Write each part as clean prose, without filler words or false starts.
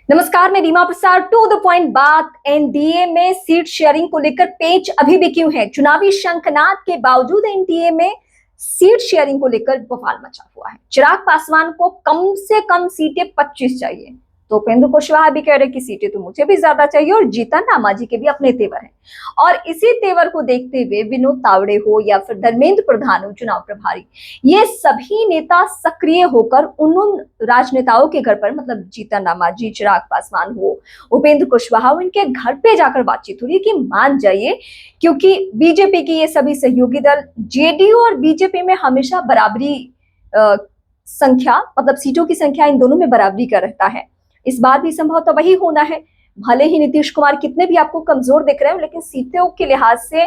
नमस्कार, मैं रीमा प्रसाद। To the point बात एनडीए में सीट शेयरिंग को लेकर पेच अभी भी क्यों है? चुनावी शंखनाद के बावजूद एनडीए में सीट शेयरिंग को लेकर बवाल मचा हुआ है। चिराग पासवान को कम से कम सीटें 25 चाहिए, तो उपेंद्र कुशवाहा भी कह रहे कि सीटें तो मुझे भी ज्यादा चाहिए, और जीतन राम मांझी के भी अपने तेवर हैं। और इसी तेवर को देखते हुए विनोद तावड़े हो या फिर धर्मेंद्र प्रधान हो, चुनाव प्रभारी, ये सभी नेता सक्रिय होकर उन राजनेताओं के घर पर, मतलब जीतन राम मांझी, चिराग पासवान हो, उपेंद्र कुशवाहा हो, इनके घर पे जाकर बातचीत हो रही है कि मान जाइए, क्योंकि बीजेपी के ये सभी सहयोगी दल जेडीयू और बीजेपी में हमेशा बराबरी संख्या, मतलब सीटों की संख्या इन दोनों में बराबरी का रहता है। इस बार भी संभव तो वही होना है। भले ही नीतीश कुमार कितने भी आपको कमजोर दिख रहे हो, लेकिन सीटों के लिहाज से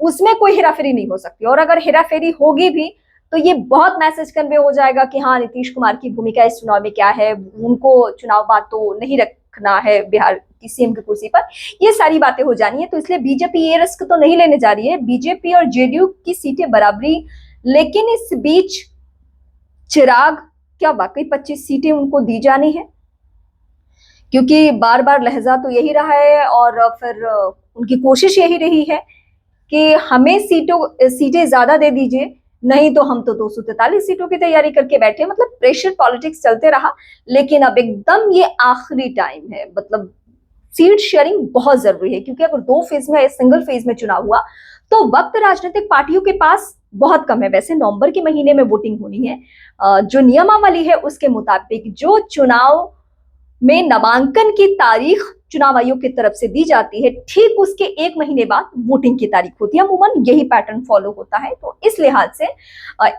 उसमें कोई हेराफेरी नहीं हो सकती। और अगर हेराफेरी होगी भी तो ये बहुत मैसेज कन्वे हो जाएगा कि हाँ, नीतीश कुमार की भूमिका इस चुनाव में क्या है, उनको चुनाव बाद तो नहीं रखना है बिहार की सीएम की कुर्सी पर। ये सारी बातें हो जानी है, तो इसलिए बीजेपी ये रिस्क तो नहीं लेने जा रही है। बीजेपी और जेडीयू की सीटें बराबरी, लेकिन इस बीच चिराग, क्या वाकई 25 सीटें उनको दी जानी है? क्योंकि बार बार लहजा तो यही रहा है और फिर उनकी कोशिश यही रही है कि हमें सीटें ज्यादा दे दीजिए, नहीं तो हम तो 243 सीटों की तैयारी करके बैठे। मतलब प्रेशर पॉलिटिक्स चलते रहा, लेकिन अब एकदम ये आखिरी टाइम है। मतलब सीट शेयरिंग बहुत जरूरी है, क्योंकि अगर दो फेज में, सिंगल फेज में चुनाव हुआ तो वक्त राजनीतिक पार्टियों के पास बहुत कम है। वैसे नवंबर के महीने में वोटिंग होनी है, जो नियमावली है उसके मुताबिक जो चुनाव में नामांकन की तारीख चुनाव आयोग की तरफ से दी जाती है, ठीक उसके एक महीने बाद वोटिंग की तारीख होती है। अमूमन यही पैटर्न फॉलो होता है। तो इस लिहाज से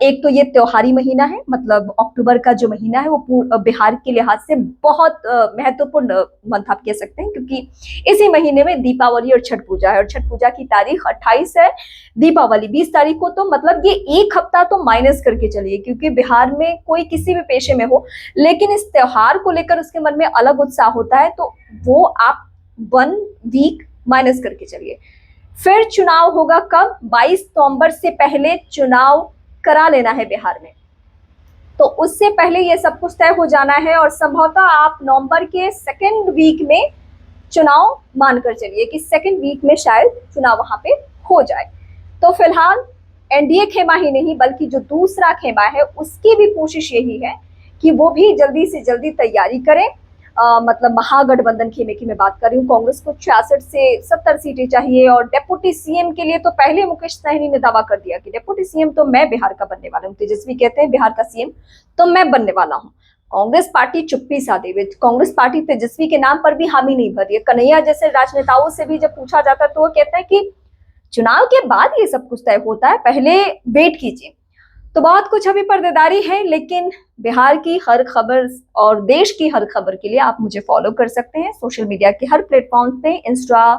एक तो ये त्योहारी महीना है, मतलब अक्टूबर का जो महीना है वो बिहार के लिहाज से बहुत महत्वपूर्ण मंथ आप कह सकते हैं, क्योंकि इसी महीने में दीपावली और छठ पूजा है, और छठ पूजा की तारीख 28 है, दीपावली 20 तारीख को। तो मतलब ये एक हफ्ता तो माइनस करके चलिए, क्योंकि बिहार में कोई किसी भी पेशे में हो, लेकिन इस त्योहार को लेकर उसके मन में अलग उत्साह होता है, तो वो आप 1 वीक माइनस करके चलिए। फिर चुनाव होगा कब? 22 नवंबर से पहले चुनाव करा लेना है बिहार में, तो उससे पहले ये सब कुछ तय हो जाना है। और संभवतः आप नवंबर के सेकेंड वीक में चुनाव मानकर चलिए कि सेकेंड वीक में शायद चुनाव वहां पे हो जाए। तो फिलहाल एनडीए खेमा ही नहीं, बल्कि जो दूसरा खेमा है उसकी भी कोशिश यही है कि वो भी जल्दी से जल्दी तैयारी करें। मतलब महागठबंधन खेमे की मैं बात कर रही हूँ। कांग्रेस को 66 से 70 सीटें चाहिए, और डेप्यूटी सीएम के लिए तो पहले मुकेश सहनी ने दावा कर दिया कि डेप्यूटी सीएम तो मैं बिहार का बनने वाला हूँ। तेजस्वी कहते हैं बिहार का सीएम तो मैं बनने वाला हूँ। कांग्रेस पार्टी चुप्पी साधे हुए, कांग्रेस पार्टी तेजस्वी के नाम पर भी हामी नहीं भर रही है। कन्हैया जैसे राजनेताओं से भी जब पूछा जाता है तो वो कहते हैं कि चुनाव के बाद ये सब कुछ तय होता है, पहले वेट कीजिए। तो बहुत कुछ अभी पर्देदारी है, लेकिन बिहार की हर खबर और देश की हर खबर के लिए आप मुझे फॉलो कर सकते हैं सोशल मीडिया के हर प्लेटफॉर्म पे, इंस्टा,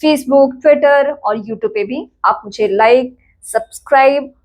फेसबुक, ट्विटर और यूट्यूब पे भी। आप मुझे लाइक, सब्सक्राइब